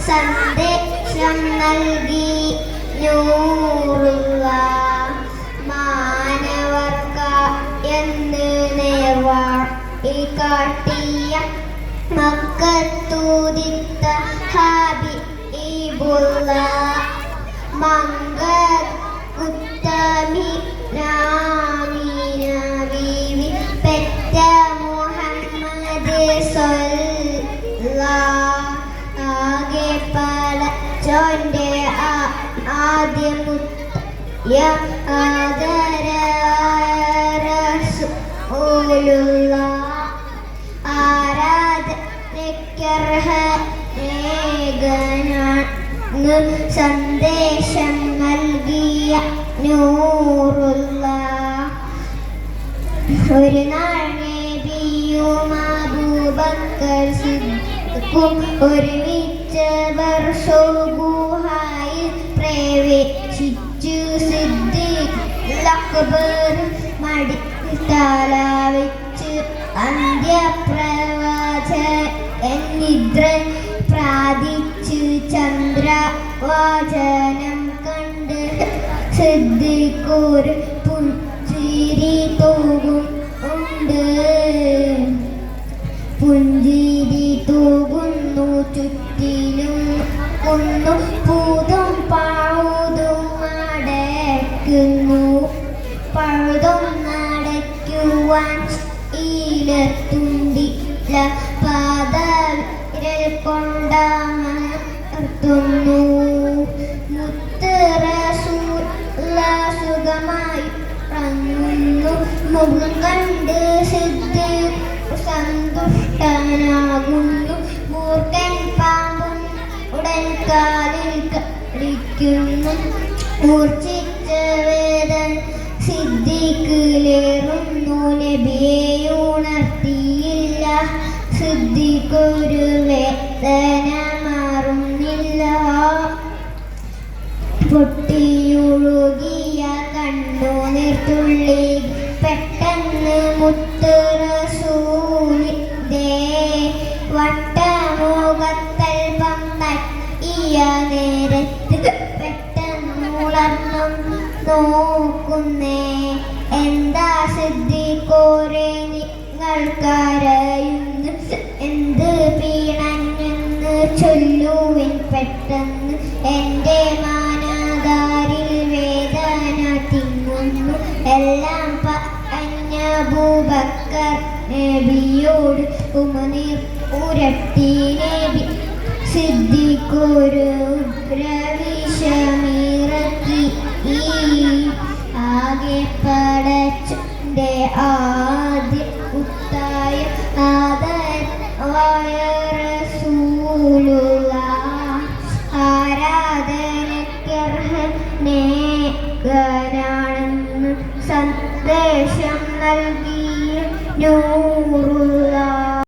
സന്ദേശം നൽകി നൂറുള്ള മാനവർക്ക എന്ന് നേർവഴി കാട്ടിയ മക്കത്തൂതിത്ത ഹബീബുള്ള മംഗ ഉത്തമി നാമീന ബീവി പെറ്റ മുഹമ്മദ് ആകെ പടച്ചോന്റെ ആദ്യമുത്തയ ആദരായ റസൂലുള്ള ആരാധനയ്ക്കർഹനേകനാണ് സന്ദേശം നൽകിയ നൂറുള്ള ഒരു നാൾ നബിയും അബൂബക്കർ സിദ്ദീഖും ഒരുമിച്ചവർ ഗുഹയിൽ പ്രവേശിച്ചു. സിദ്ദീഖ് അക്ബർ മടിത്തല വെച്ച് അന്ത്യപ്രവാചകൻ നിദ്ര പ്രാപിച്ചു. ചന്ദ്രവാചനം കണ്ട് സിദ്ദീഖ് ഒരു പുഞ്ചിരി തൂകും ഉണ്ട്. പുഞ്ചിരി തൂകുന്നു ചുറ്റിലും ഒന്നു പൂതും പഴുതും അടയ്ക്കുന്നു. പഴുതും നടയ്ക്കുവാൻ ഈലത്തുണ്ടില്ല പാദവിരൽ കൊണ്ടമർത്തുന്നു. മുത്ത് റസൂൽ സുഖമായി ഉറങ്ങുന്നു. മുഖം കണ്ട് സിദ്ദീഖ് സന്തുഷ്ടനാകുന്നു. മൂർഖൻ പാമ്പും ഉടൻ കാലിൽ കടിക്കുന്നു. മൂർച്ഛിച്ച വേദന സിദ്ദീഖിലേറുന്നു. നബിയെ ഉണർത്തിയില്ല. സിദ്ദീഖ് ഒരു വേദന മാറുന്നില്ല. പൊട്ടിയൊഴുകിയ കണ്ണുനീർത്തുള്ളി പെട്ടെന്ന് മുത്ത് റസൂലിന്റെ വട്ടമുഖത്തൽപ്പം തട്ടിയ നേരത്ത് പെട്ടെന്നുണർന്നും നോക്കുന്നേ. എന്താ സിദ്ദീഖോരെ നിങ്ങൾ കരയുന്നു? എന്ത് പീണഞ്ഞെന്ന് ചൊല്ലുവിൻ പെട്ടെന്ന്. എൻ്റെ മാനദാരിൽ വേദന തിങ്ങുന്നു. എല്ലാം പറഞ്ഞ അബൂബക്കർ നബിയോട് ഉമനീർ ഉരട്ടി നബി. സിദ്ദീഖ് ഒരു ഉഗ്രവിഷമിറക്കി. ആകെ പടച്ചോന്റെ ആദ്യ